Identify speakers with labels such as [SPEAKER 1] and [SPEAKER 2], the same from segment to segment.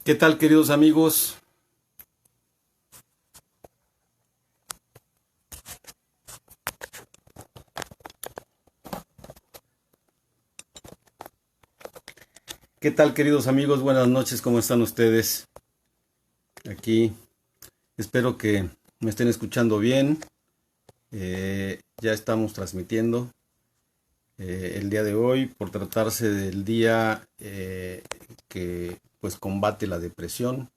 [SPEAKER 1] ¿Qué tal, queridos amigos? ¿Qué tal, queridos amigos? Buenas noches, ¿cómo están ustedes? Aquí espero que me estén escuchando bien. Ya estamos transmitiendo el día de hoy por tratarse del día que pues combate la depresión.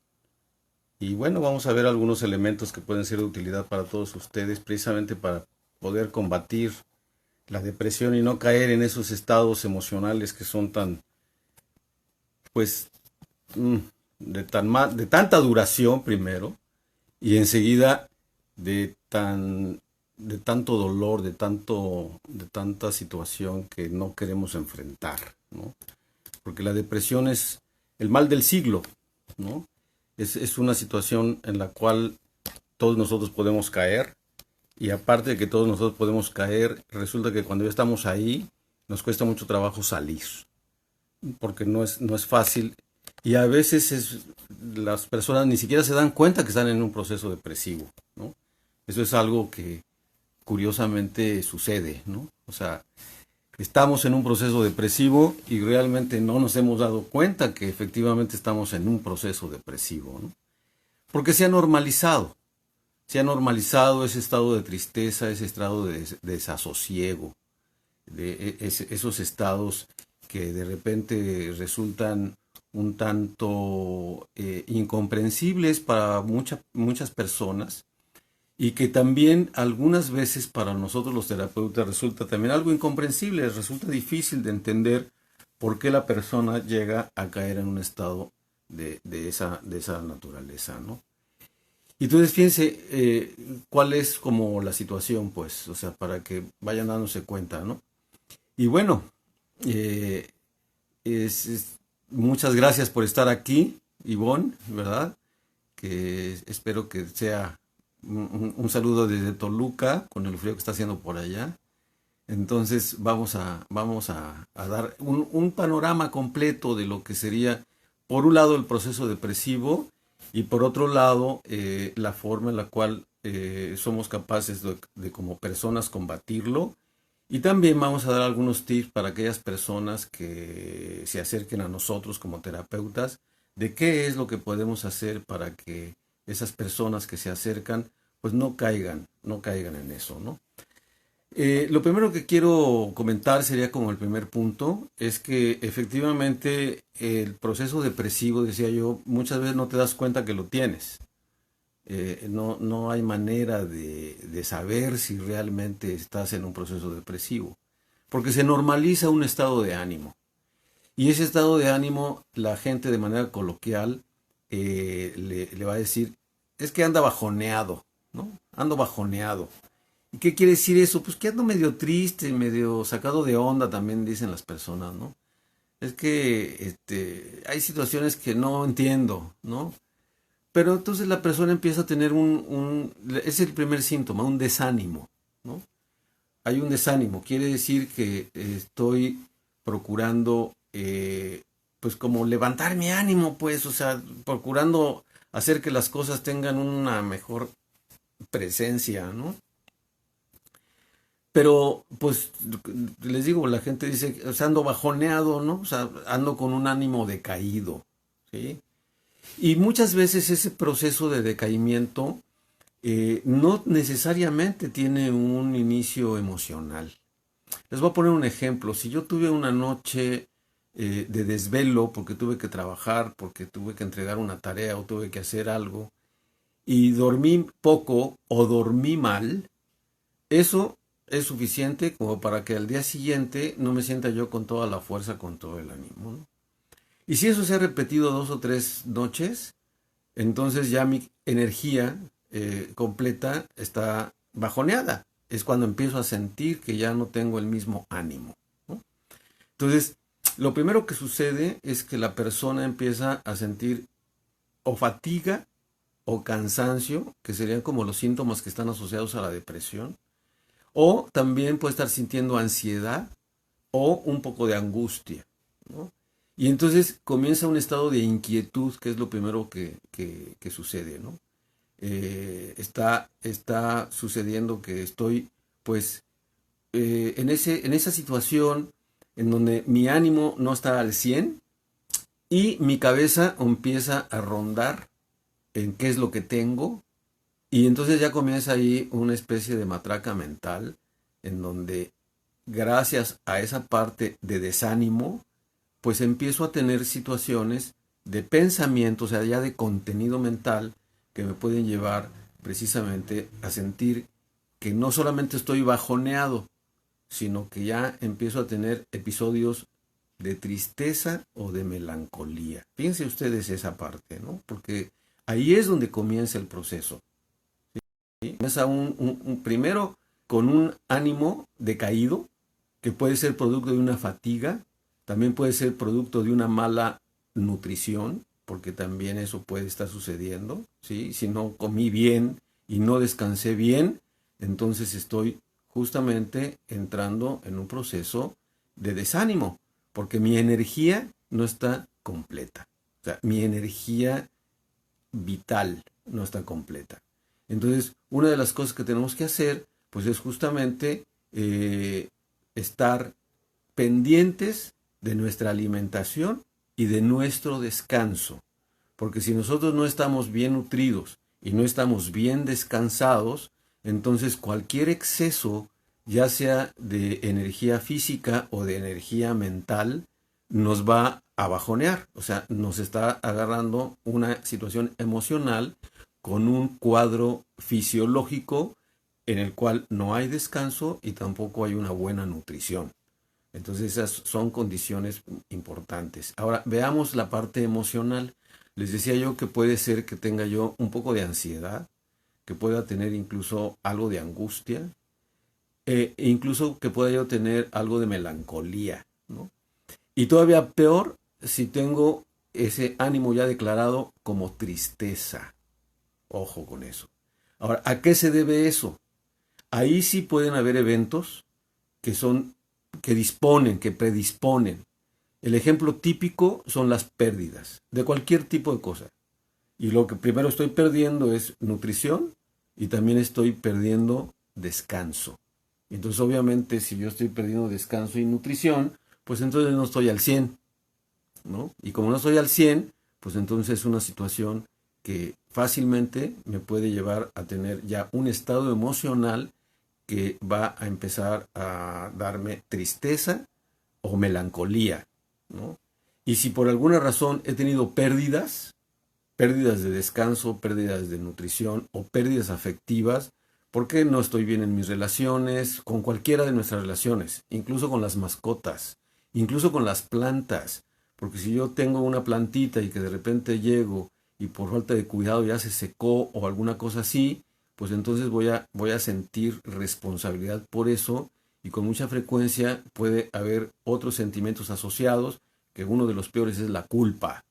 [SPEAKER 1] Y bueno, vamos a ver algunos elementos que pueden ser de utilidad para todos ustedes, precisamente para poder combatir la depresión y no caer en esos estados emocionales que son tan, pues, mm, de tanta duración primero y enseguida de tanto dolor, de tanta situación que no queremos enfrentar, ¿no? Porque la depresión es el mal del siglo, ¿no? Es una situación en la cual todos nosotros podemos caer, y aparte de que todos nosotros podemos caer, resulta que cuando ya estamos ahí nos cuesta mucho trabajo salir, porque no es fácil, y a veces las personas ni siquiera se dan cuenta que están en un proceso depresivo, ¿no? Eso es algo que curiosamente sucede, ¿no? O sea, estamos en un proceso depresivo y realmente no nos hemos dado cuenta que efectivamente estamos en un proceso depresivo, ¿no? Porque se ha normalizado ese estado de tristeza, ese estado de desasosiego, esos estados que de repente resultan un tanto incomprensibles para muchas personas, y que también algunas veces para nosotros los terapeutas resulta también algo incomprensible, resulta difícil de entender por qué la persona llega a caer en un estado de esa naturaleza, ¿no? Y entonces fíjense cuál es como la situación, pues, o sea, para que vayan dándose cuenta, ¿no? Y bueno, eh, muchas gracias por estar aquí, Ivonne, ¿verdad? Que espero que sea un saludo desde Toluca, con el frío que está haciendo por allá. Entonces vamos a dar un panorama completo de lo que sería, por un lado, el proceso depresivo y por otro lado, la forma en la cual somos capaces de como personas combatirlo. Y también vamos a dar algunos tips para aquellas personas que se acerquen a nosotros como terapeutas, de qué es lo que podemos hacer para que esas personas que se acercan, pues no caigan en eso, ¿no? Lo primero que quiero comentar sería como el primer punto, es que efectivamente el proceso depresivo, decía yo, muchas veces no te das cuenta que lo tienes. No hay manera de saber si realmente estás en un proceso depresivo, porque se normaliza un estado de ánimo. Y ese estado de ánimo, la gente de manera coloquial le va a decir, es que anda bajoneado, ¿no? Ando bajoneado. ¿Y qué quiere decir eso? Pues que ando medio triste, medio sacado de onda, también dicen las personas, ¿no? Es que hay situaciones que no entiendo, ¿no? Pero entonces la persona empieza a tener es el primer síntoma, un desánimo, ¿no? Hay un desánimo, quiere decir que estoy procurando, pues como levantar mi ánimo, pues, o sea, procurando hacer que las cosas tengan una mejor presencia, ¿no? Pero, pues, les digo, la gente dice, o sea, ando bajoneado, ¿no? O sea, ando con un ánimo decaído, ¿sí? Y muchas veces ese proceso de decaimiento no necesariamente tiene un inicio emocional. Les voy a poner un ejemplo. Si yo tuve una noche de desvelo porque tuve que trabajar, porque tuve que entregar una tarea o tuve que hacer algo, y dormí poco o dormí mal, eso es suficiente como para que al día siguiente no me sienta yo con toda la fuerza, con todo el ánimo, ¿no? Y si eso se ha repetido 2 o 3 noches, entonces ya mi energía completa está bajoneada. Es cuando empiezo a sentir que ya no tengo el mismo ánimo, ¿no? Entonces, lo primero que sucede es que la persona empieza a sentir o fatiga o cansancio, que serían como los síntomas que están asociados a la depresión, o también puede estar sintiendo ansiedad o un poco de angustia, ¿no? Y entonces comienza un estado de inquietud, que es lo primero que sucede, ¿no? Está sucediendo que estoy, pues, en esa situación en donde mi ánimo no está al 100 y mi cabeza empieza a rondar en qué es lo que tengo, y entonces ya comienza ahí una especie de matraca mental en donde, gracias a esa parte de desánimo, pues empiezo a tener situaciones de pensamiento, o sea, ya de contenido mental, que me pueden llevar precisamente a sentir que no solamente estoy bajoneado, sino que ya empiezo a tener episodios de tristeza o de melancolía. Fíjense ustedes esa parte, ¿no? Porque ahí es donde comienza el proceso. ¿Sí? Comienza primero con un ánimo decaído, que puede ser producto de una fatiga, también puede ser producto de una mala nutrición, porque también eso puede estar sucediendo, ¿sí? Si no comí bien y no descansé bien, entonces estoy justamente entrando en un proceso de desánimo, porque mi energía no está completa. O sea, mi energía vital no está completa. Entonces, una de las cosas que tenemos que hacer, pues es justamente estar pendientes de nuestra alimentación y de nuestro descanso. Porque si nosotros no estamos bien nutridos y no estamos bien descansados, entonces cualquier exceso, ya sea de energía física o de energía mental, nos va a bajonear. O sea, nos está agarrando una situación emocional con un cuadro fisiológico en el cual no hay descanso y tampoco hay una buena nutrición. Entonces esas son condiciones importantes. Ahora veamos la parte emocional. Les decía yo que puede ser que tenga yo un poco de ansiedad, que pueda tener incluso algo de angustia, e incluso que pueda yo tener algo de melancolía, ¿no? Y todavía peor si tengo ese ánimo ya declarado como tristeza. Ojo con eso. Ahora, ¿a qué se debe eso? Ahí sí pueden haber eventos que son, que disponen, que predisponen. El ejemplo típico son las pérdidas de cualquier tipo de cosa. Y lo que primero estoy perdiendo es nutrición y también estoy perdiendo descanso. Entonces, obviamente, si yo estoy perdiendo descanso y nutrición, pues entonces no estoy al 100, ¿no? Y como no estoy al 100, pues entonces es una situación que fácilmente me puede llevar a tener ya un estado emocional que va a empezar a darme tristeza o melancolía, ¿no? Y si por alguna razón he tenido pérdidas, pérdidas de descanso, pérdidas de nutrición o pérdidas afectivas, porque no estoy bien en mis relaciones, con cualquiera de nuestras relaciones, incluso con las mascotas, incluso con las plantas, porque si yo tengo una plantita y que de repente llego y por falta de cuidado ya se secó o alguna cosa así, pues entonces voy a sentir responsabilidad por eso, y con mucha frecuencia puede haber otros sentimientos asociados, que uno de los peores es la culpa.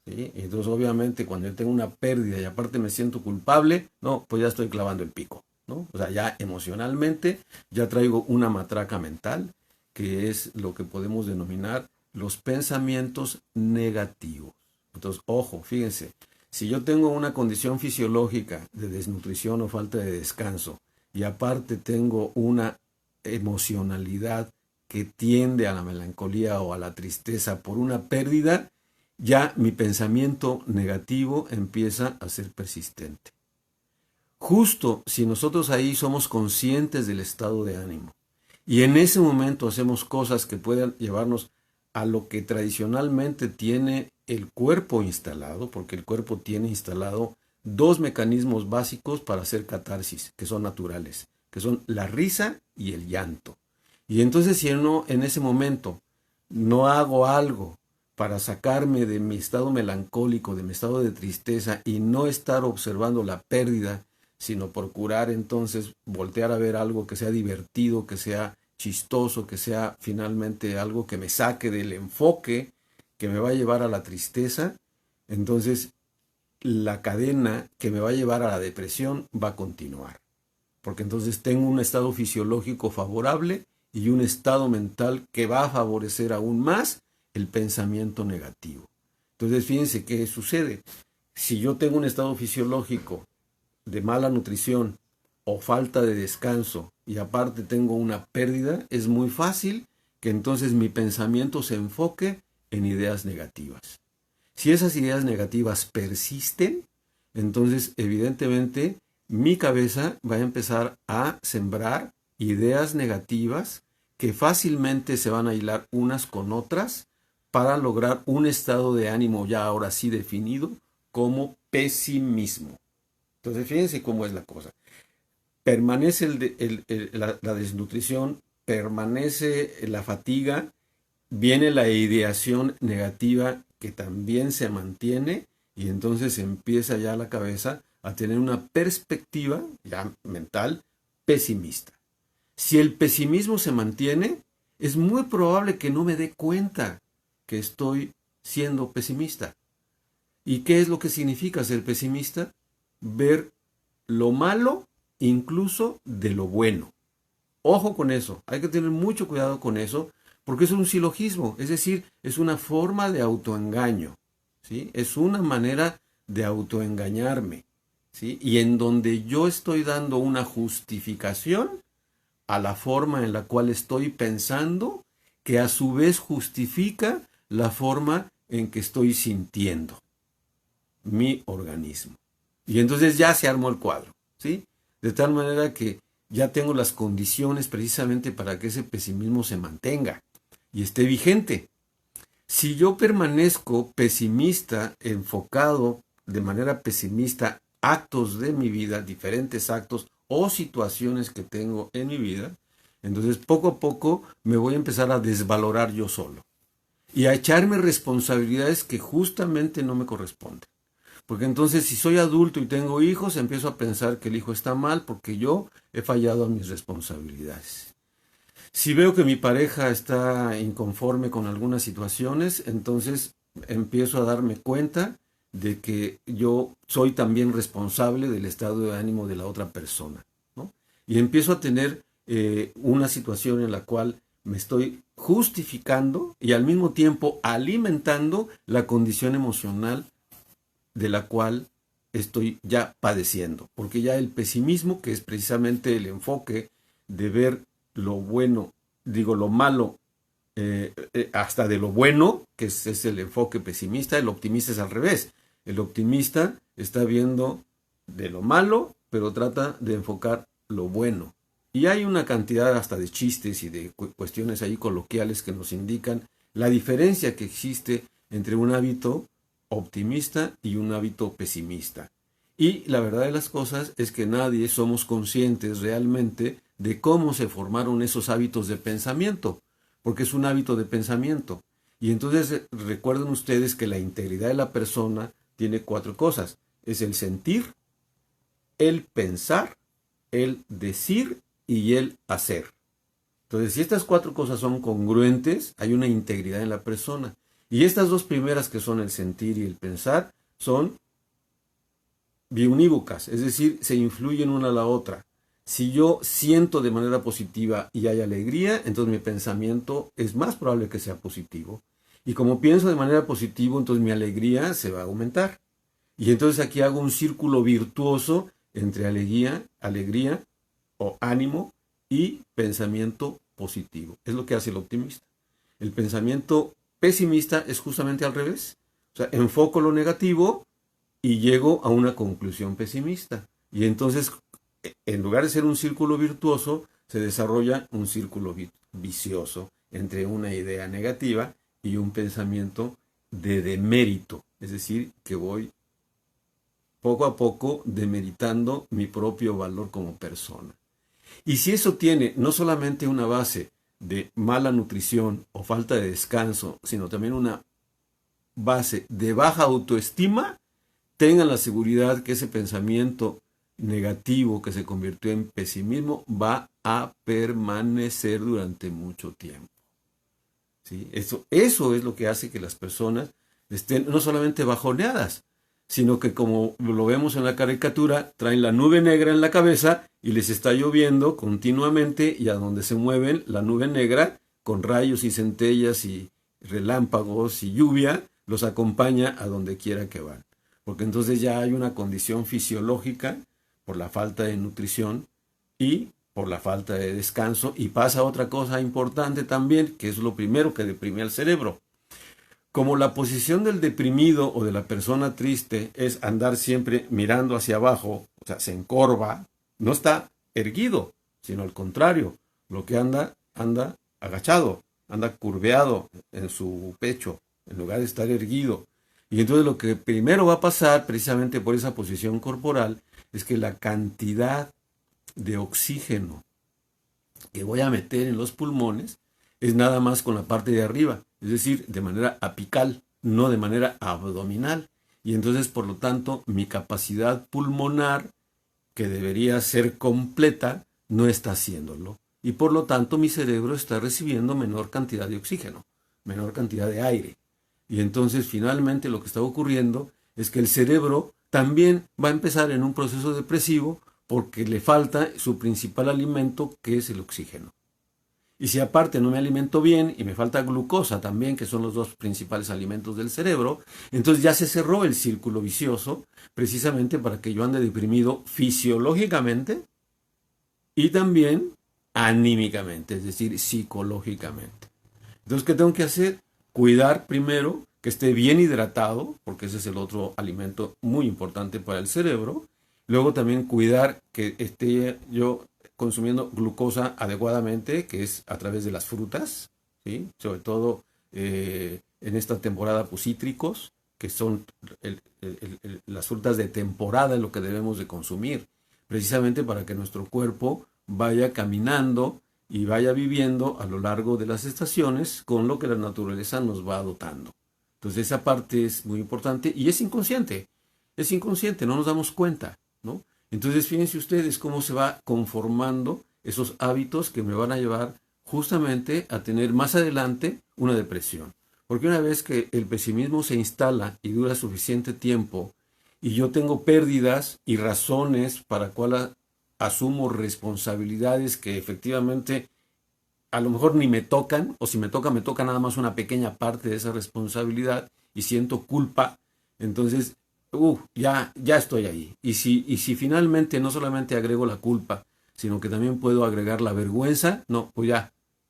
[SPEAKER 1] ¿Sí? Entonces, obviamente, cuando yo tengo una pérdida y aparte me siento culpable, no, pues ya estoy clavando el pico, ¿no? O sea, ya emocionalmente ya traigo una matraca mental, que es lo que podemos denominar los pensamientos negativos. Entonces, ojo, fíjense, si yo tengo una condición fisiológica de desnutrición o falta de descanso y aparte tengo una emocionalidad que tiende a la melancolía o a la tristeza por una pérdida, ya mi pensamiento negativo empieza a ser persistente. Justo si nosotros ahí somos conscientes del estado de ánimo y en ese momento hacemos cosas que puedan llevarnos a lo que tradicionalmente tiene el cuerpo instalado, porque el cuerpo tiene instalado dos mecanismos básicos para hacer catarsis, que son naturales, que son la risa y el llanto. Y entonces si no, en ese momento no hago algo para sacarme de mi estado melancólico, de mi estado de tristeza y no estar observando la pérdida, sino procurar entonces voltear a ver algo que sea divertido, que sea chistoso, que sea finalmente algo que me saque del enfoque que me va a llevar a la tristeza, entonces la cadena que me va a llevar a la depresión va a continuar. Porque entonces tengo un estado fisiológico favorable y un estado mental que va a favorecer aún más el pensamiento negativo. Entonces, fíjense qué sucede. Si yo tengo un estado fisiológico de mala nutrición o falta de descanso y aparte tengo una pérdida, es muy fácil que entonces mi pensamiento se enfoque en ideas negativas. Si esas ideas negativas persisten, entonces evidentemente mi cabeza va a empezar a sembrar ideas negativas que fácilmente se van a hilar unas con otras para lograr un estado de ánimo ya ahora sí definido como pesimismo. Entonces fíjense cómo es la cosa. Permanece la desnutrición, permanece la fatiga, viene la ideación negativa que también se mantiene y entonces empieza ya la cabeza a tener una perspectiva ya mental pesimista. Si el pesimismo se mantiene, es muy probable que no me dé cuenta que estoy siendo pesimista. ¿Y qué es lo que significa ser pesimista? Ver lo malo incluso de lo bueno. Ojo con eso, hay que tener mucho cuidado con eso, porque es un silogismo, es decir, es una forma de autoengaño, ¿sí? Es una manera de autoengañarme, ¿sí? Y en donde yo estoy dando una justificación a la forma en la cual estoy pensando, que a su vez justifica la forma en que estoy sintiendo mi organismo. Y entonces ya se armó el cuadro, ¿sí? De tal manera que ya tengo las condiciones precisamente para que ese pesimismo se mantenga y esté vigente. Si yo permanezco pesimista, enfocado de manera pesimista, actos de mi vida, diferentes actos o situaciones que tengo en mi vida, entonces poco a poco me voy a empezar a desvalorar yo solo y a echarme responsabilidades que justamente no me corresponden. Porque entonces si soy adulto y tengo hijos, empiezo a pensar que el hijo está mal porque yo he fallado a mis responsabilidades. Si veo que mi pareja está inconforme con algunas situaciones, entonces empiezo a darme cuenta de que yo soy también responsable del estado de ánimo de la otra persona, ¿no? Y empiezo a tener una situación en la cual me estoy justificando y al mismo tiempo alimentando la condición emocional de la cual estoy ya padeciendo, porque ya el pesimismo, que es precisamente el enfoque de ver lo bueno, digo lo malo, hasta de lo bueno, que es el enfoque pesimista, el optimista es al revés. El optimista está viendo de lo malo, pero trata de enfocar lo bueno. Y hay una cantidad hasta de chistes y de cuestiones ahí coloquiales que nos indican la diferencia que existe entre un hábito optimista y un hábito pesimista. Y la verdad de las cosas es que nadie somos conscientes realmente de cómo se formaron esos hábitos de pensamiento, porque es un hábito de pensamiento. Y entonces recuerden ustedes que la integridad de la persona tiene 4 cosas. Es el sentir, el pensar, el decir y el hacer. Entonces, si estas 4 cosas son congruentes, hay una integridad en la persona. Y estas 2 primeras, que son el sentir y el pensar, son biunívocas, es decir, se influyen una a la otra. Si yo siento de manera positiva y hay alegría, entonces mi pensamiento es más probable que sea positivo. Y como pienso de manera positiva, entonces mi alegría se va a aumentar. Y entonces aquí hago un círculo virtuoso entre alegría o ánimo y pensamiento positivo. Es lo que hace el optimista. El pensamiento pesimista es justamente al revés. O sea, enfoco lo negativo y llego a una conclusión pesimista. Y entonces, en lugar de ser un círculo virtuoso, se desarrolla un círculo vicioso entre una idea negativa y un pensamiento de demérito. Es decir, que voy poco a poco demeritando mi propio valor como persona. Y si eso tiene no solamente una base de mala nutrición o falta de descanso, sino también una base de baja autoestima, tengan la seguridad que ese pensamiento negativo que se convirtió en pesimismo va a permanecer durante mucho tiempo. ¿Sí? Eso es lo que hace que las personas estén no solamente bajoneadas, sino que, como lo vemos en la caricatura, traen la nube negra en la cabeza y les está lloviendo continuamente, y a donde se mueven la nube negra con rayos y centellas y relámpagos y lluvia, los acompaña a donde quiera que van. Porque entonces ya hay una condición fisiológica por la falta de nutrición y por la falta de descanso. Y pasa otra cosa importante también, que es lo primero que deprime al cerebro. Como la posición del deprimido o de la persona triste es andar siempre mirando hacia abajo, o sea, se encorva, no está erguido, sino al contrario, lo que anda agachado, anda curveado en su pecho, en lugar de estar erguido. Y entonces lo que primero va a pasar, precisamente por esa posición corporal, es que la cantidad de oxígeno que voy a meter en los pulmones es nada más con la parte de arriba, es decir, de manera apical, no de manera abdominal. Y entonces, por lo tanto, mi capacidad pulmonar, que debería ser completa, no está haciéndolo. Y por lo tanto, mi cerebro está recibiendo menor cantidad de oxígeno, menor cantidad de aire. Y entonces, finalmente, lo que está ocurriendo es que el cerebro también va a empezar en un proceso depresivo porque le falta su principal alimento, que es el oxígeno. Y si aparte no me alimento bien y me falta glucosa también, que son los dos principales alimentos del cerebro, entonces ya se cerró el círculo vicioso, precisamente para que yo ande deprimido fisiológicamente y también anímicamente, es decir, psicológicamente. Entonces, ¿qué tengo que hacer? Cuidar primero que esté bien hidratado, porque ese es el otro alimento muy importante para el cerebro. Luego también cuidar que esté yo consumiendo glucosa adecuadamente, que es a través de las frutas, ¿sí? Sobre todo en esta temporada, pues cítricos, que son las frutas de temporada, en lo que debemos de consumir, precisamente para que nuestro cuerpo vaya caminando y vaya viviendo a lo largo de las estaciones con lo que la naturaleza nos va dotando. Entonces esa parte es muy importante y es inconsciente, no nos damos cuenta, ¿no? Entonces fíjense ustedes cómo se va conformando esos hábitos que me van a llevar justamente a tener más adelante una depresión. Porque una vez que el pesimismo se instala y dura suficiente tiempo y yo tengo pérdidas y razones para cual asumo responsabilidades que efectivamente a lo mejor ni me tocan, o si me toca nada más una pequeña parte de esa responsabilidad y siento culpa, entonces ya estoy ahí. Y si finalmente no solamente agrego la culpa, sino que también puedo agregar la vergüenza, no, pues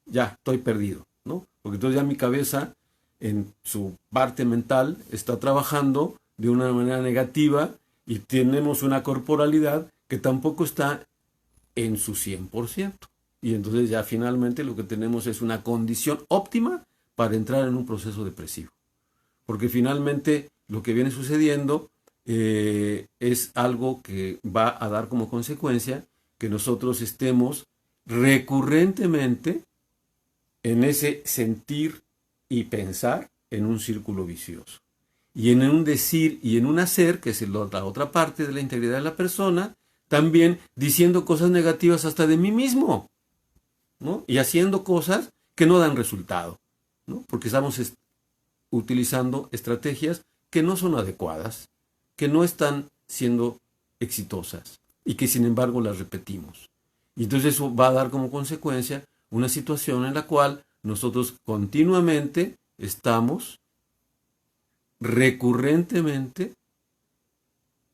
[SPEAKER 1] ya estoy perdido, ¿no? Porque entonces ya mi cabeza en su parte mental está trabajando de una manera negativa y tenemos una corporalidad que tampoco está en su 100%. Y entonces ya finalmente lo que tenemos es una condición óptima para entrar en un proceso depresivo. Porque finalmente lo que viene sucediendo es algo que va a dar como consecuencia que nosotros estemos recurrentemente en ese sentir y pensar en un círculo vicioso. Y en un decir y en un hacer, que es la otra parte de la integridad de la persona, también diciendo cosas negativas hasta de mí mismo, ¿no? Y haciendo cosas que no dan resultado, ¿no? Porque estamos utilizando estrategias que no son adecuadas, que no están siendo exitosas y que sin embargo las repetimos. Y entonces eso va a dar como consecuencia una situación en la cual nosotros continuamente estamos recurrentemente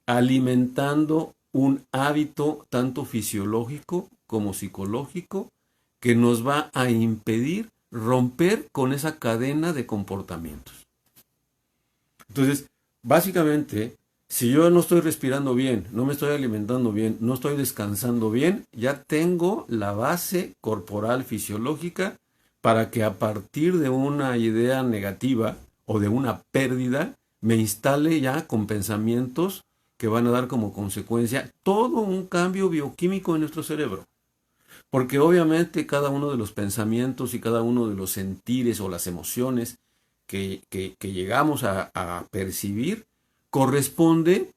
[SPEAKER 1] alimentando un hábito tanto fisiológico como psicológico que nos va a impedir romper con esa cadena de comportamientos. Entonces, básicamente, si yo no estoy respirando bien, no me estoy alimentando bien, no estoy descansando bien, ya tengo la base corporal fisiológica para que a partir de una idea negativa o de una pérdida, me instale ya con pensamientos que van a dar como consecuencia todo un cambio bioquímico en nuestro cerebro. Porque obviamente cada uno de los pensamientos y cada uno de los sentires o las emociones que llegamos a percibir corresponde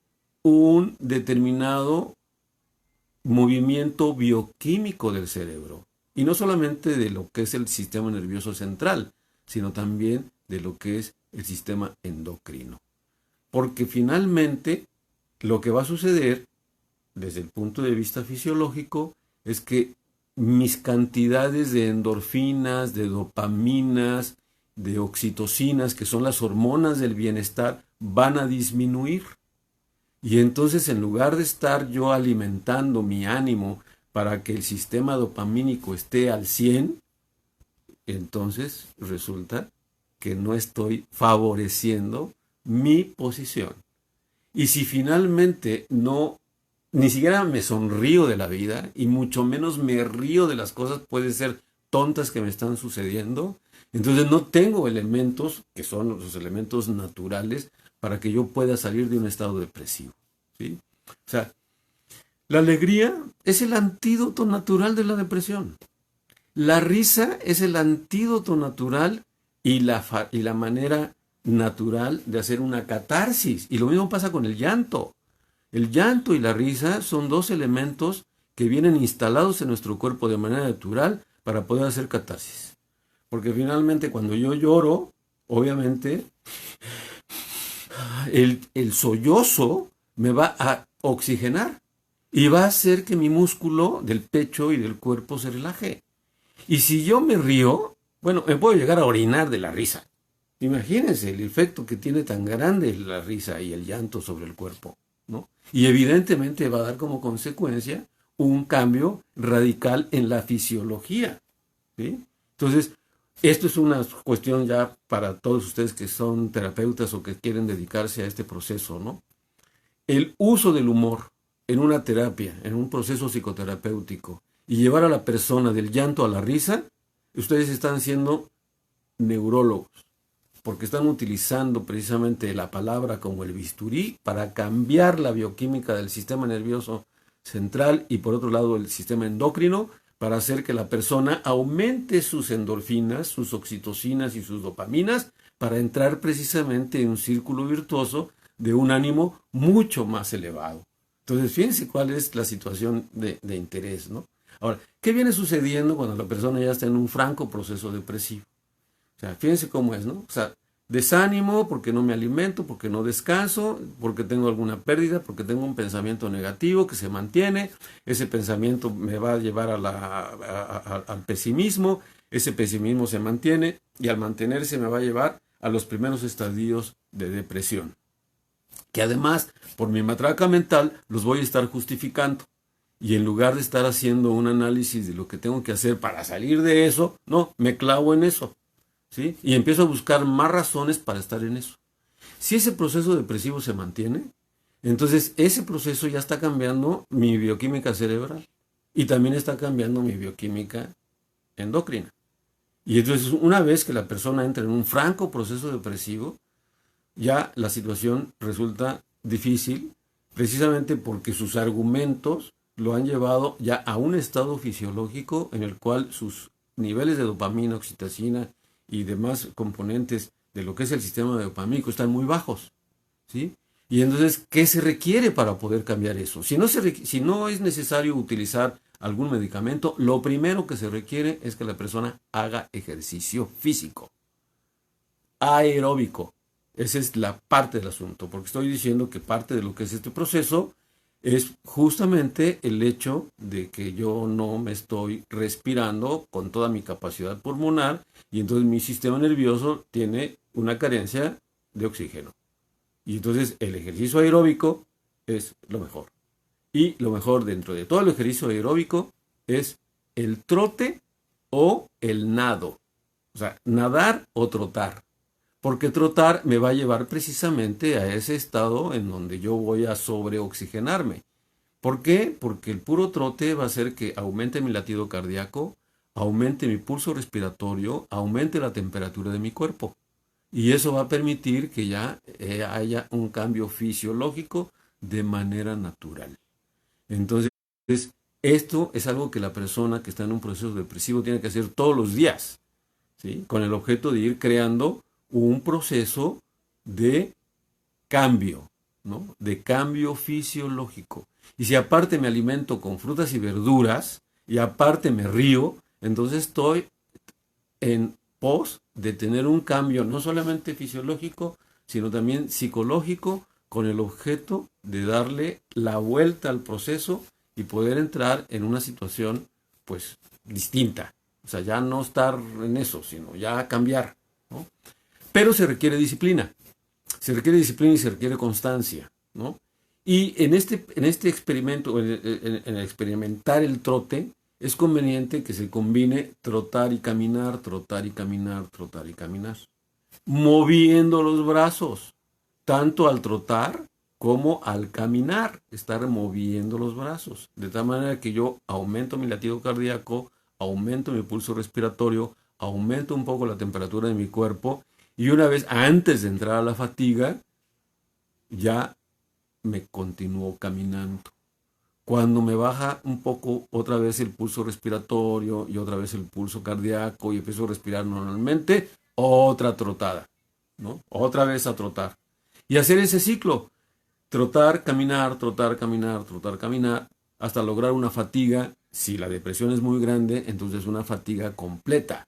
[SPEAKER 1] un determinado movimiento bioquímico del cerebro. Y no solamente de lo que es el sistema nervioso central, sino también de lo que es el sistema endocrino. Porque finalmente lo que va a suceder desde el punto de vista fisiológico es que mis cantidades de endorfinas, de dopaminas de oxitocinas, que son las hormonas del bienestar, van a disminuir. Y entonces, en lugar de estar yo alimentando mi ánimo para que el sistema dopamínico esté al 100, entonces resulta que no estoy favoreciendo mi posición. Y si finalmente no, ni siquiera me sonrío de la vida, y mucho menos me río de las cosas, puede ser tontas que me están sucediendo, entonces no tengo elementos, que son los elementos naturales, para que yo pueda salir de un estado depresivo, ¿sí? O sea, la alegría es el antídoto natural de la depresión. La risa es el antídoto natural y la manera natural de hacer una catarsis. Y lo mismo pasa con el llanto. El llanto y la risa son dos elementos que vienen instalados en nuestro cuerpo de manera natural para poder hacer catarsis. Porque finalmente cuando yo lloro, obviamente, el sollozo me va a oxigenar y va a hacer que mi músculo del pecho y del cuerpo se relaje. Y si yo me río, bueno, me puedo llegar a orinar de la risa. Imagínense el efecto que tiene tan grande la risa y el llanto sobre el cuerpo, ¿no? Y evidentemente va a dar como consecuencia un cambio radical en la fisiología, ¿sí? Entonces, esto es una cuestión ya para todos ustedes que son terapeutas o que quieren dedicarse a este proceso, ¿no? El uso del humor en una terapia, en un proceso psicoterapéutico, y llevar a la persona del llanto a la risa, ustedes están siendo neurólogos, porque están utilizando precisamente la palabra como el bisturí para cambiar la bioquímica del sistema nervioso central y por otro lado el sistema endocrino, para hacer que la persona aumente sus endorfinas, sus oxitocinas y sus dopaminas, para entrar precisamente en un círculo virtuoso de un ánimo mucho más elevado. Entonces, fíjense cuál es la situación de interés, ¿no? Ahora, ¿qué viene sucediendo cuando la persona ya está en un franco proceso depresivo? O sea, fíjense cómo es, ¿no? O sea, desánimo porque no me alimento, porque no descanso, porque tengo alguna pérdida, porque tengo un pensamiento negativo que se mantiene, ese pensamiento me va a llevar al pesimismo, ese pesimismo se mantiene y al mantenerse me va a llevar a los primeros estadios de depresión, que además, por mi matraca mental, los voy a estar justificando. Y en lugar de estar haciendo un análisis de lo que tengo que hacer para salir de eso, no, me clavo en eso, ¿sí? Y empiezo a buscar más razones para estar en eso. Si ese proceso depresivo se mantiene, entonces ese proceso ya está cambiando mi bioquímica cerebral y también está cambiando mi bioquímica endocrina. Y entonces una vez que la persona entra en un franco proceso depresivo, ya la situación resulta difícil precisamente porque sus argumentos lo han llevado ya a un estado fisiológico en el cual sus niveles de dopamina, oxitocina y demás componentes de lo que es el sistema dopamínico están muy bajos, ¿sí? Y entonces, ¿qué se requiere para poder cambiar eso? Si no es necesario utilizar algún medicamento, lo primero que se requiere es que la persona haga ejercicio físico, aeróbico. Esa es la parte del asunto, porque estoy diciendo que parte de lo que es este proceso es justamente el hecho de que yo no me estoy respirando con toda mi capacidad pulmonar y entonces mi sistema nervioso tiene una carencia de oxígeno. Y entonces el ejercicio aeróbico es lo mejor. Y lo mejor dentro de todo el ejercicio aeróbico es el trote o el nado. O sea, nadar o trotar. Porque trotar me va a llevar precisamente a ese estado en donde yo voy a sobreoxigenarme. ¿Por qué? Porque el puro trote va a hacer que aumente mi latido cardíaco, aumente mi pulso respiratorio, aumente la temperatura de mi cuerpo. Y eso va a permitir que ya haya un cambio fisiológico de manera natural. Entonces, esto es algo que la persona que está en un proceso depresivo tiene que hacer todos los días, ¿sí? Con el objeto de ir creando un proceso de cambio, ¿no? De cambio fisiológico. Y si aparte me alimento con frutas y verduras y aparte me río, entonces estoy en pos de tener un cambio no solamente fisiológico, sino también psicológico, con el objeto de darle la vuelta al proceso y poder entrar en una situación pues distinta. O sea, ya no estar en eso, sino ya cambiar. ¿no? Pero se requiere disciplina. Se requiere disciplina y se requiere constancia, ¿no? Y en este experimento, en experimentar el trote, es conveniente que se combine trotar y caminar, trotar y caminar, trotar y caminar, moviendo los brazos, tanto al trotar como al caminar, estar moviendo los brazos, de tal manera que yo aumento mi latido cardíaco, aumento mi pulso respiratorio, aumento un poco la temperatura de mi cuerpo y una vez antes de entrar a la fatiga, ya me continúo caminando. Cuando me baja un poco otra vez el pulso respiratorio y otra vez el pulso cardíaco y empiezo a respirar normalmente, otra trotada, ¿no? Otra vez a trotar. Y hacer ese ciclo, trotar, caminar, trotar, caminar, trotar, caminar, hasta lograr una fatiga. Si la depresión es muy grande, entonces una fatiga completa.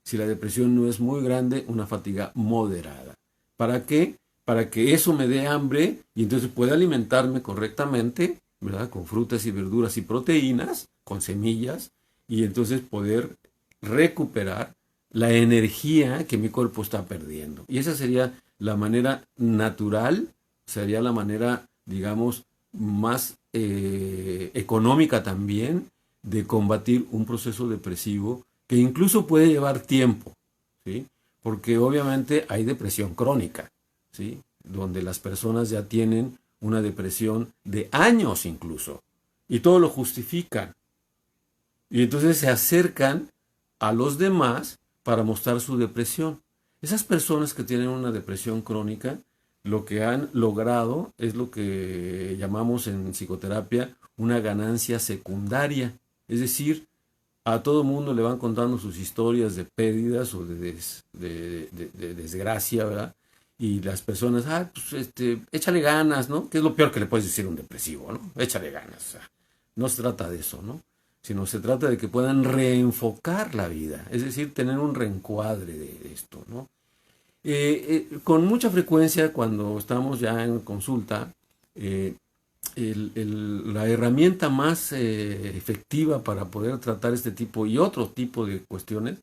[SPEAKER 1] Si la depresión no es muy grande, una fatiga moderada. ¿Para qué? Para que eso me dé hambre y entonces pueda alimentarme correctamente, ¿verdad? Con frutas y verduras y proteínas, con semillas, y entonces poder recuperar la energía que mi cuerpo está perdiendo. Y esa sería la manera natural, sería la manera, digamos, más económica también de combatir un proceso depresivo que incluso puede llevar tiempo, ¿sí? Porque obviamente hay depresión crónica, ¿sí? Donde las personas ya tienen una depresión de años incluso, y todo lo justifican. Y entonces se acercan a los demás para mostrar su depresión. Esas personas que tienen una depresión crónica, lo que han logrado es lo que llamamos en psicoterapia una ganancia secundaria. Es decir, a todo mundo le van contando sus historias de pérdidas o de desgracia, ¿verdad? Y las personas, pues échale ganas, ¿no? Que es lo peor que le puedes decir a un depresivo, ¿no? Échale ganas. O sea, no se trata de eso, ¿no? Sino se trata de que puedan reenfocar la vida, es decir, tener un reencuadre de esto, ¿no? Con mucha frecuencia cuando estamos ya en consulta, la herramienta más efectiva para poder tratar este tipo y otro tipo de cuestiones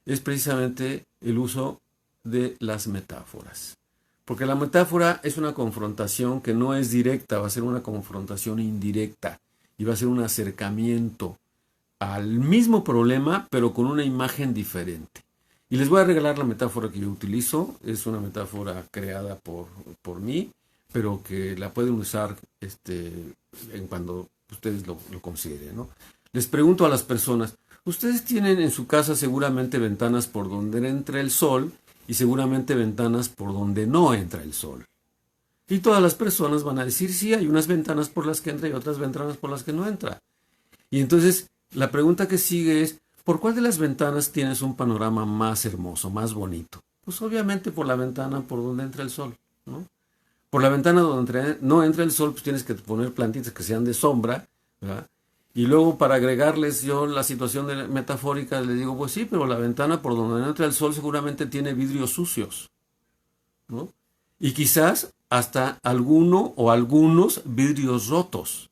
[SPEAKER 1] es precisamente el uso de las metáforas. Porque la metáfora es una confrontación que no es directa, va a ser una confrontación indirecta y va a ser un acercamiento al mismo problema, pero con una imagen diferente. Y les voy a regalar la metáfora que yo utilizo. Es una metáfora creada por mí, pero que la pueden usar en cuando ustedes lo consideren, ¿no? Les pregunto a las personas, ustedes tienen en su casa seguramente ventanas por donde entra el sol y seguramente ventanas por donde no entra el sol. Y todas las personas van a decir, sí, hay unas ventanas por las que entra y otras ventanas por las que no entra. Y entonces la pregunta que sigue es, ¿por cuál de las ventanas tienes un panorama más hermoso, más bonito? Pues obviamente por la ventana por donde entra el sol, ¿no? Por la ventana donde no entra el sol, pues tienes que poner plantitas que sean de sombra, ¿verdad? Y luego para agregarles yo la situación metafórica, les digo, pues sí, pero la ventana por donde no entra el sol seguramente tiene vidrios sucios, ¿no? Y quizás hasta alguno o algunos vidrios rotos.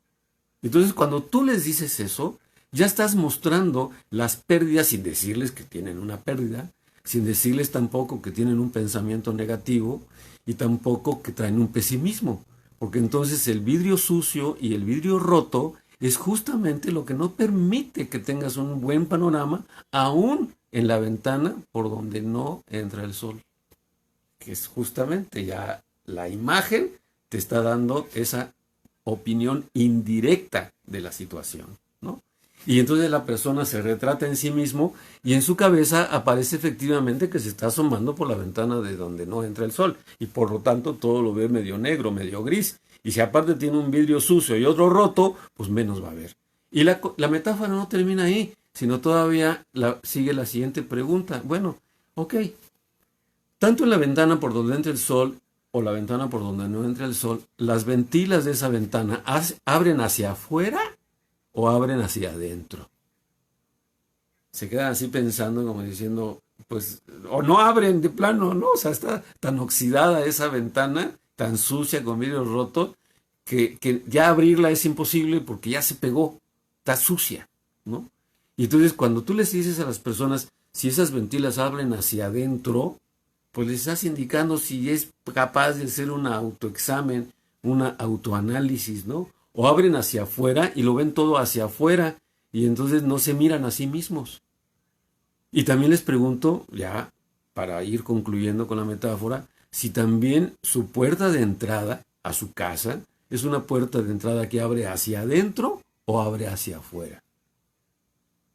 [SPEAKER 1] Entonces cuando tú les dices eso, ya estás mostrando las pérdidas sin decirles que tienen una pérdida, sin decirles tampoco que tienen un pensamiento negativo y tampoco que traen un pesimismo. Porque entonces el vidrio sucio y el vidrio roto es justamente lo que no permite que tengas un buen panorama aún en la ventana por donde no entra el sol. Que es justamente ya la imagen te está dando esa opinión indirecta de la situación, ¿no? Y entonces la persona se retrata en sí mismo y en su cabeza aparece efectivamente que se está asomando por la ventana de donde no entra el sol y por lo tanto todo lo ve medio negro, medio gris. Y si aparte tiene un vidrio sucio y otro roto, pues menos va a ver. Y la metáfora no termina ahí, sino todavía sigue la siguiente pregunta. Bueno, ok, tanto en la ventana por donde entra el sol o la ventana por donde no entra el sol, las ventilas de esa ventana abren hacia afuera o abren hacia adentro. Se quedan así pensando como diciendo, pues, o no abren de plano, ¿no? O sea, está tan oxidada esa ventana, tan sucia con vidrios rotos, que ya abrirla es imposible porque ya se pegó, está sucia, ¿no? Y entonces cuando tú les dices a las personas, si esas ventilas abren hacia adentro, pues les estás indicando si es capaz de hacer un autoexamen, una autoanálisis, ¿no? O abren hacia afuera y lo ven todo hacia afuera y entonces no se miran a sí mismos. Y también les pregunto, ya para ir concluyendo con la metáfora, si también su puerta de entrada a su casa es una puerta de entrada que abre hacia adentro o abre hacia afuera.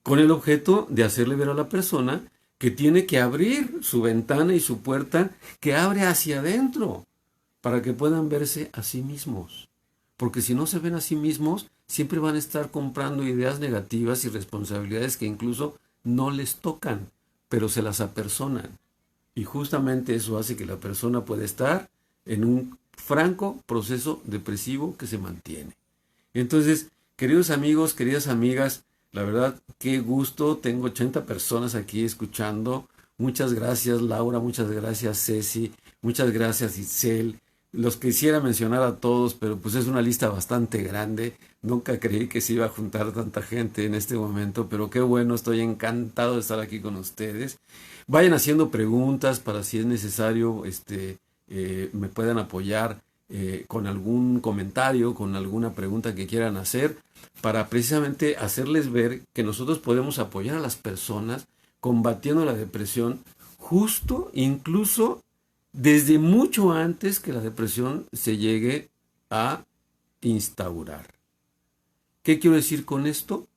[SPEAKER 1] Con el objeto de hacerle ver a la persona que tiene que abrir su ventana y su puerta que abre hacia adentro para que puedan verse a sí mismos. Porque si no se ven a sí mismos, siempre van a estar comprando ideas negativas y responsabilidades que incluso no les tocan, pero se las apersonan. Y justamente eso hace que la persona pueda estar en un franco proceso depresivo que se mantiene. Entonces, queridos amigos, queridas amigas, la verdad, qué gusto. Tengo 80 personas aquí escuchando. Muchas gracias, Laura. Muchas gracias, Ceci. Muchas gracias, Itzel. Los quisiera mencionar a todos, pero pues es una lista bastante grande. Nunca creí que se iba a juntar tanta gente en este momento, pero qué bueno, estoy encantado de estar aquí con ustedes. Vayan haciendo preguntas para si es necesario, me puedan apoyar con algún comentario, con alguna pregunta que quieran hacer, para precisamente hacerles ver que nosotros podemos apoyar a las personas combatiendo la depresión, justo incluso desde mucho antes que la depresión se llegue a instaurar. ¿Qué quiero decir con esto?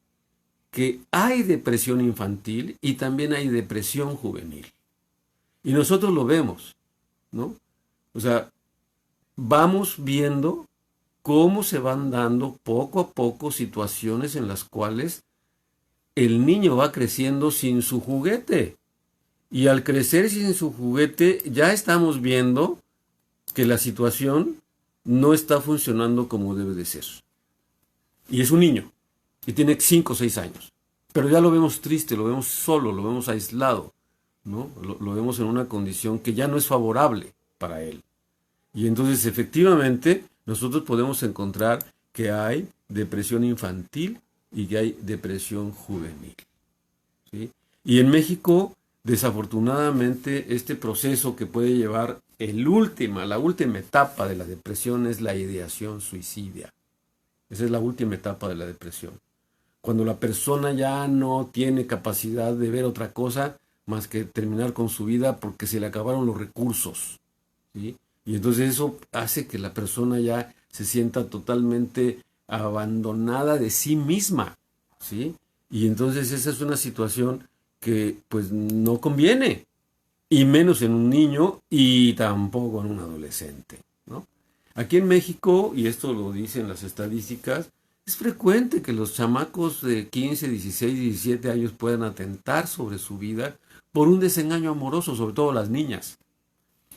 [SPEAKER 1] Que hay depresión infantil y también hay depresión juvenil. Y nosotros lo vemos, ¿no? O sea, vamos viendo cómo se van dando poco a poco situaciones en las cuales el niño va creciendo sin su juguete. Y al crecer sin su juguete, ya estamos viendo que la situación no está funcionando como debe de ser. Y es un niño, y tiene 5 o 6 años. Pero ya lo vemos triste, lo vemos solo, lo vemos aislado, ¿no? Lo vemos en una condición que ya no es favorable para él. Y entonces, efectivamente, nosotros podemos encontrar que hay depresión infantil y que hay depresión juvenil, ¿sí? Y en México, desafortunadamente, este proceso que puede llevar la última etapa de la depresión es la ideación suicida. Esa es la última etapa de la depresión. Cuando la persona ya no tiene capacidad de ver otra cosa más que terminar con su vida porque se le acabaron los recursos, ¿sí? Y entonces eso hace que la persona ya se sienta totalmente abandonada de sí misma, ¿sí? Y entonces esa es una situación que pues no conviene, y menos en un niño y tampoco en un adolescente, ¿no? Aquí en México, y esto lo dicen las estadísticas, es frecuente que los chamacos de 15, 16, 17 años puedan atentar sobre su vida por un desengaño amoroso, sobre todo las niñas.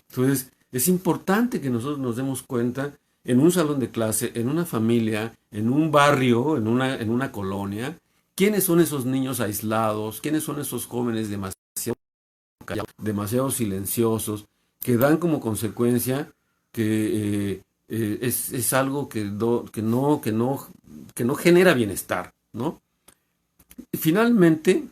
[SPEAKER 1] Entonces, es importante que nosotros nos demos cuenta en un salón de clase, en una familia, en un barrio, en una colonia, quiénes son esos niños aislados, quiénes son esos jóvenes demasiado callados, demasiado silenciosos, que dan como consecuencia que es algo que no genera bienestar, ¿no? Finalmente,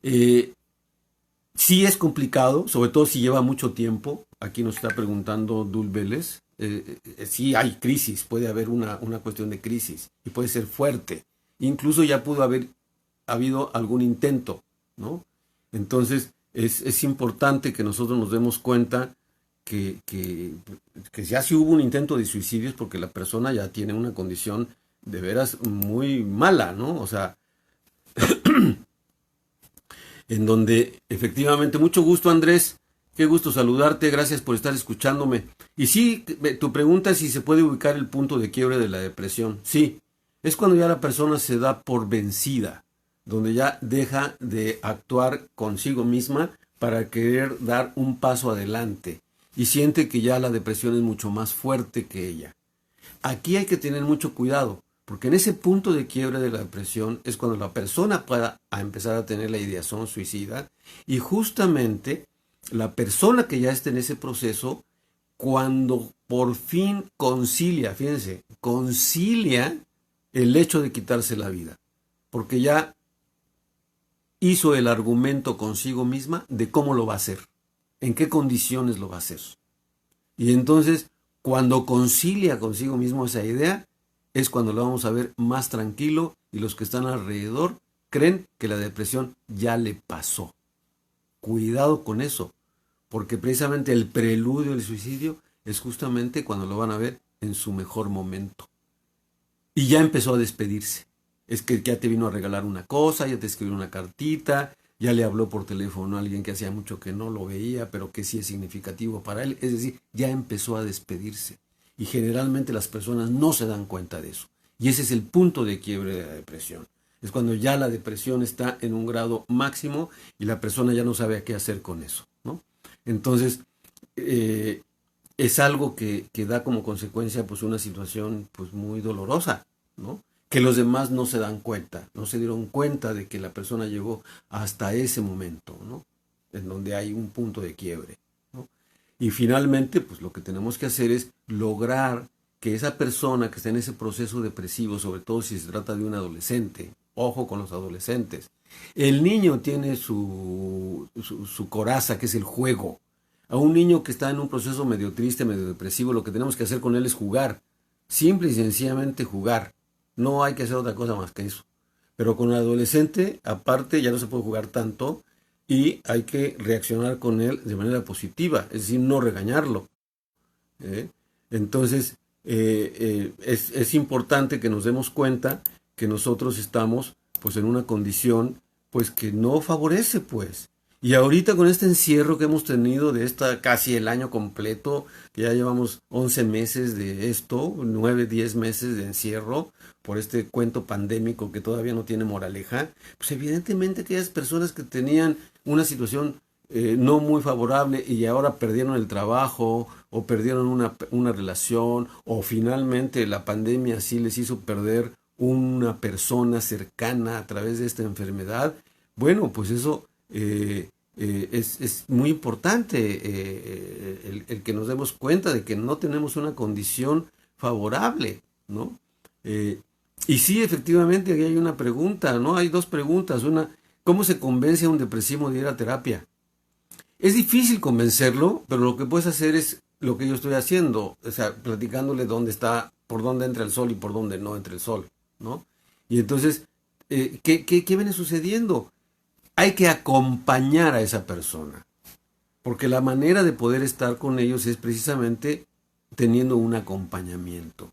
[SPEAKER 1] sí es complicado, sobre todo si lleva mucho tiempo. Aquí nos está preguntando Dul Vélez. Sí hay crisis, puede haber una cuestión de crisis y puede ser fuerte. Incluso ya pudo haber habido algún intento, ¿no? Entonces es importante que nosotros nos demos cuenta que ya si hubo un intento de suicidio es porque la persona ya tiene una condición de veras muy mala, ¿no? O sea, en donde efectivamente, mucho gusto, Andrés, qué gusto saludarte, gracias por estar escuchándome. Y sí, tu pregunta es si se puede ubicar el punto de quiebre de la depresión. Sí, es cuando ya la persona se da por vencida, donde ya deja de actuar consigo misma para querer dar un paso adelante y siente que ya la depresión es mucho más fuerte que ella. Aquí hay que tener mucho cuidado, porque en ese punto de quiebre de la depresión es cuando la persona pueda empezar a tener la ideación suicida, y justamente la persona que ya está en ese proceso, cuando por fin concilia, fíjense, concilia el hecho de quitarse la vida, porque ya hizo el argumento consigo misma de cómo lo va a hacer. ¿En qué condiciones lo va a hacer? Y entonces, cuando concilia consigo mismo esa idea, es cuando lo vamos a ver más tranquilo y los que están alrededor creen que la depresión ya le pasó. Cuidado con eso, porque precisamente el preludio del suicidio es justamente cuando lo van a ver en su mejor momento. Y ya empezó a despedirse. Es que ya te vino a regalar una cosa, ya te escribió una cartita, ya le habló por teléfono a alguien que hacía mucho que no lo veía, pero que sí es significativo para él. Es decir, ya empezó a despedirse. Y generalmente las personas no se dan cuenta de eso. Y ese es el punto de quiebre de la depresión. Es cuando ya la depresión está en un grado máximo y la persona ya no sabe a qué hacer con eso, ¿no? Entonces, es algo que da como consecuencia pues una situación pues muy dolorosa, ¿no? Que los demás no se dan cuenta, no se dieron cuenta de que la persona llegó hasta ese momento, ¿no? En donde hay un punto de quiebre, ¿no? Y finalmente, pues lo que tenemos que hacer es lograr que esa persona que está en ese proceso depresivo, sobre todo si se trata de un adolescente, ojo con los adolescentes, el niño tiene su coraza, que es el juego. A un niño que está en un proceso medio triste, medio depresivo, lo que tenemos que hacer con él es jugar. Simple y sencillamente jugar. No hay que hacer otra cosa más que eso. Pero con el adolescente, aparte, ya no se puede jugar tanto y hay que reaccionar con él de manera positiva, es decir, no regañarlo. ¿eh? Entonces, es importante que nos demos cuenta que nosotros estamos pues en una condición pues que no favorece pues. Y ahorita con este encierro que hemos tenido de esta casi el año completo, que ya llevamos 11 meses de esto, 9, 10 meses de encierro por este cuento pandémico que todavía no tiene moraleja, pues evidentemente aquellas personas que tenían una situación no muy favorable y ahora perdieron el trabajo o perdieron una relación o finalmente la pandemia sí les hizo perder una persona cercana a través de esta enfermedad, bueno, pues eso es muy importante el que nos demos cuenta de que no tenemos una condición favorable, ¿no? Y sí, efectivamente, aquí hay una pregunta, ¿no? Hay dos preguntas. Una, ¿cómo se convence a un depresivo de ir a terapia? Es difícil convencerlo, pero lo que puedes hacer es lo que yo estoy haciendo, o sea, platicándole dónde está, por dónde entra el sol y por dónde no entra el sol, ¿no? Y entonces, ¿qué viene sucediendo? Hay que acompañar a esa persona, porque la manera de poder estar con ellos es precisamente teniendo un acompañamiento.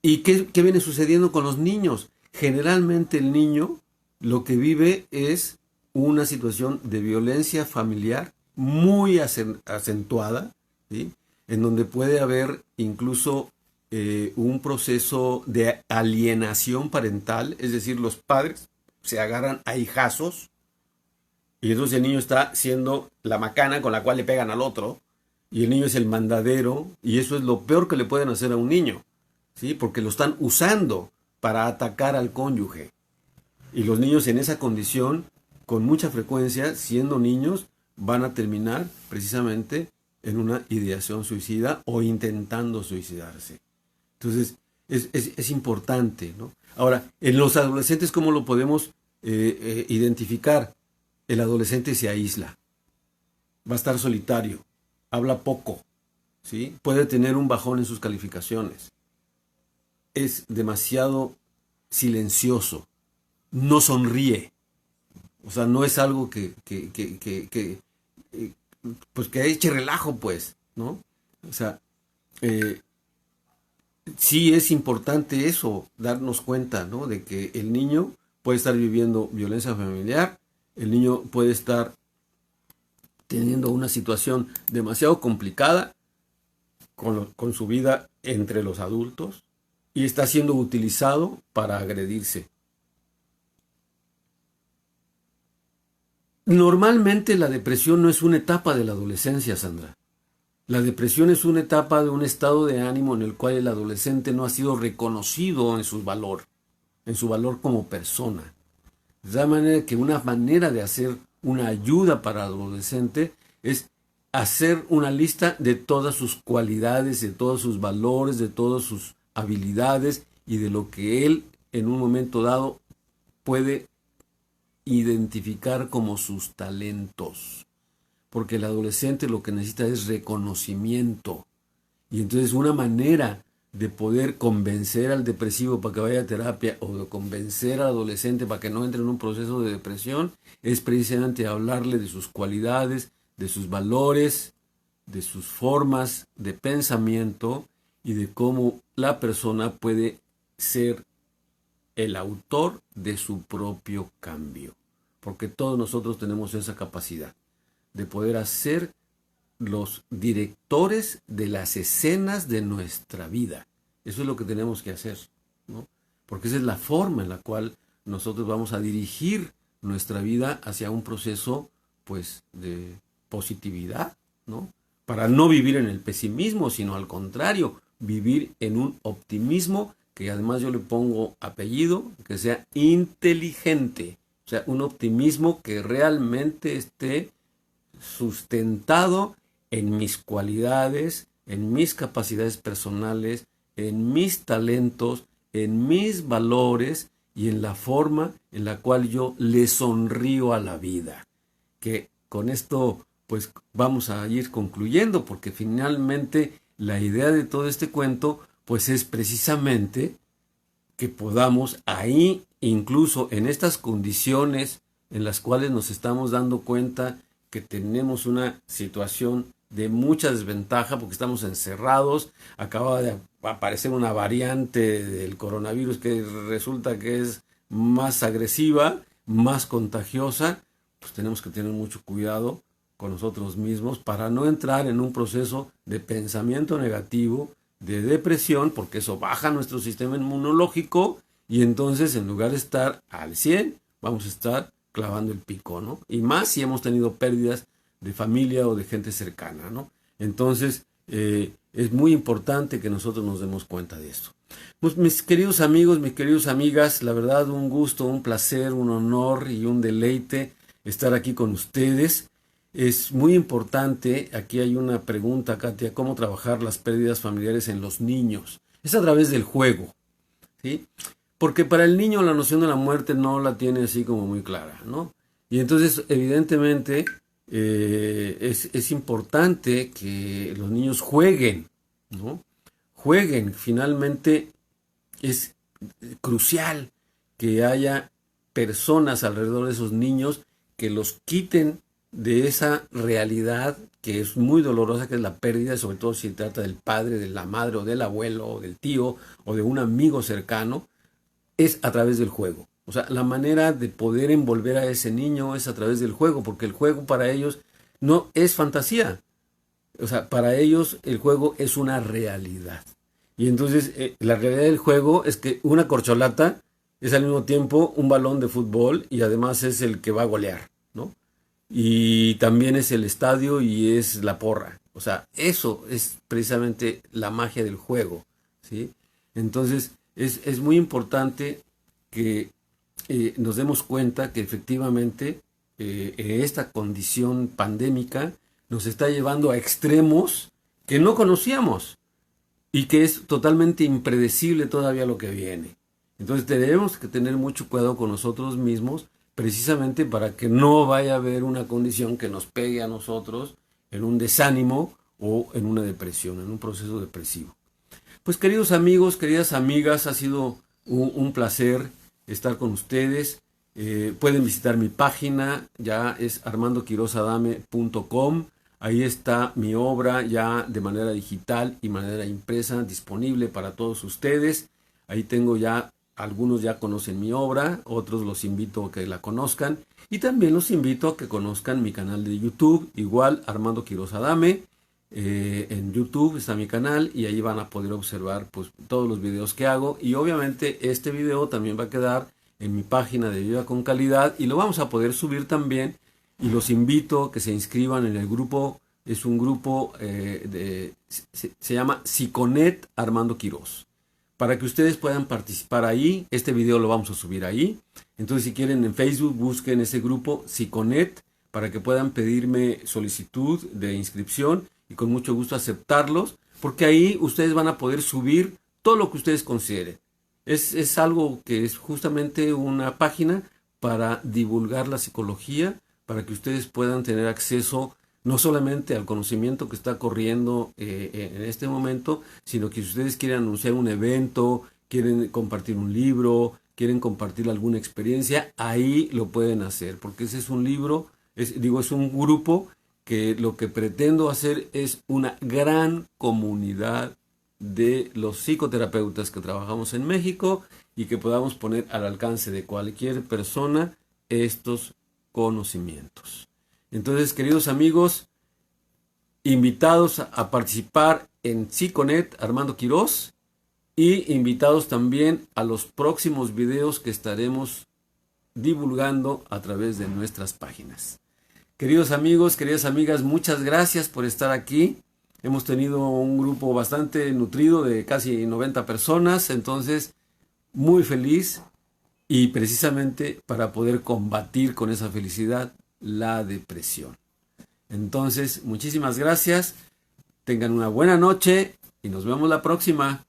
[SPEAKER 1] ¿Y qué viene sucediendo con los niños? Generalmente el niño lo que vive es una situación de violencia familiar muy acentuada, ¿sí? En donde puede haber incluso un proceso de alienación parental, es decir, los padres se agarran a hijazos y entonces el niño está siendo la macana con la cual le pegan al otro y el niño es el mandadero y eso es lo peor que le pueden hacer a un niño, ¿sí? Porque lo están usando para atacar al cónyuge. Y los niños en esa condición, con mucha frecuencia, siendo niños, van a terminar precisamente en una ideación suicida o intentando suicidarse. Entonces, es importante, ¿no? Ahora, en los adolescentes, ¿cómo lo podemos identificar? El adolescente se aísla, va a estar solitario, habla poco, ¿sí? Puede tener un bajón en sus calificaciones, es demasiado silencioso, no sonríe, o sea, no es algo pues que eche relajo, pues, ¿no? O sea, eh, sí es importante eso, darnos cuenta, ¿no? De que el niño puede estar viviendo violencia familiar, el niño puede estar teniendo una situación demasiado complicada con su vida entre los adultos y está siendo utilizado para agredirse. Normalmente la depresión no es una etapa de la adolescencia, Sandra. La depresión es una etapa de un estado de ánimo en el cual el adolescente no ha sido reconocido en su valor como persona. De tal manera que una manera de hacer una ayuda para el adolescente es hacer una lista de todas sus cualidades, de todos sus valores, de todas sus habilidades y de lo que él en un momento dado puede identificar como sus talentos. porque el adolescente lo que necesita es reconocimiento. Y entonces una manera de poder convencer al depresivo para que vaya a terapia o de convencer al adolescente para que no entre en un proceso de depresión es precisamente hablarle de sus cualidades, de sus valores, de sus formas de pensamiento y de cómo la persona puede ser el autor de su propio cambio. Porque todos nosotros tenemos esa capacidad de poder hacer los directores de las escenas de nuestra vida. Eso es lo que tenemos que hacer, ¿no? Porque esa es la forma en la cual nosotros vamos a dirigir nuestra vida hacia un proceso, pues, de positividad, ¿no? Para no vivir en el pesimismo, sino al contrario, vivir en un optimismo que además yo le pongo apellido, que sea inteligente, o sea, un optimismo que realmente esté sustentado en mis cualidades, en mis capacidades personales, en mis talentos, en mis valores y en la forma en la cual yo le sonrío a la vida. Que con esto pues vamos a ir concluyendo, porque finalmente la idea de todo este cuento pues es precisamente que podamos ahí, incluso en estas condiciones en las cuales nos estamos dando cuenta que tenemos una situación de mucha desventaja porque estamos encerrados, acaba de aparecer una variante del coronavirus que resulta que es más agresiva, más contagiosa, pues tenemos que tener mucho cuidado con nosotros mismos para no entrar en un proceso de pensamiento negativo, de depresión, porque eso baja nuestro sistema inmunológico y entonces en lugar de estar al 100, vamos a estar clavando el pico, ¿no? Y más si hemos tenido pérdidas de familia o de gente cercana, ¿no? Entonces, es muy importante que nosotros nos demos cuenta de esto. Pues mis queridos amigos, mis queridas amigas, la verdad un gusto, un placer, un honor y un deleite estar aquí con ustedes. Es muy importante, aquí hay una pregunta, Katia, ¿cómo trabajar las pérdidas familiares en los niños? Es a través del juego, ¿sí? Porque para el niño la noción de la muerte no la tiene así como muy clara, ¿no? Y entonces, evidentemente, es importante que los niños jueguen, ¿no? Jueguen, finalmente es crucial que haya personas alrededor de esos niños que los quiten de esa realidad que es muy dolorosa, que es la pérdida, sobre todo si se trata del padre, de la madre o del abuelo o del tío o de un amigo cercano, es a través del juego. O sea, la manera de poder envolver a ese niño es a través del juego, porque el juego para ellos no es fantasía. O sea, para ellos el juego es una realidad. Y entonces la realidad del juego es que una corcholata es al mismo tiempo un balón de fútbol y además es el que va a golear, ¿no? Y también es el estadio y es la porra. O sea, eso es precisamente la magia del juego, ¿sí? Entonces, es muy importante que nos demos cuenta que efectivamente esta condición pandémica nos está llevando a extremos que no conocíamos y que es totalmente impredecible todavía lo que viene. Entonces tenemos que tener mucho cuidado con nosotros mismos precisamente para que no vaya a haber una condición que nos pegue a nosotros en un desánimo o en una depresión, en un proceso depresivo. Pues queridos amigos, queridas amigas, ha sido un placer estar con ustedes. Pueden visitar mi página, ya es armandoquirosadame.com. Ahí está mi obra ya de manera digital y manera impresa disponible para todos ustedes. Ahí tengo ya, algunos ya conocen mi obra, otros los invito a que la conozcan. Y también los invito a que conozcan mi canal de YouTube, igual Armando Quiroz Adame. En YouTube está mi canal y ahí van a poder observar pues todos los videos que hago y obviamente este video también va a quedar en mi página de Vida con Calidad y lo vamos a poder subir también y los invito a que se inscriban en el grupo, es un grupo se llama Psiconet Armando Quiroz, para que ustedes puedan participar ahí. Este video lo vamos a subir ahí, entonces si quieren en Facebook busquen ese grupo Psiconet para que puedan pedirme solicitud de inscripción y con mucho gusto aceptarlos, porque ahí ustedes van a poder subir todo lo que ustedes consideren. Es algo que es justamente una página para divulgar la psicología, para que ustedes puedan tener acceso no solamente al conocimiento que está corriendo en este momento, sino que si ustedes quieren anunciar un evento, quieren compartir un libro, quieren compartir alguna experiencia, ahí lo pueden hacer, porque ese es un libro, es un grupo que lo que pretendo hacer es una gran comunidad de los psicoterapeutas que trabajamos en México y que podamos poner al alcance de cualquier persona estos conocimientos. Entonces, queridos amigos, invitados a participar en Psiconet Armando Quirós y invitados también a los próximos videos que estaremos divulgando a través de nuestras páginas. Queridos amigos, queridas amigas, muchas gracias por estar aquí. Hemos tenido un grupo bastante nutrido de casi 90 personas, entonces muy feliz y precisamente para poder combatir con esa felicidad la depresión. Entonces, muchísimas gracias, tengan una buena noche y nos vemos la próxima.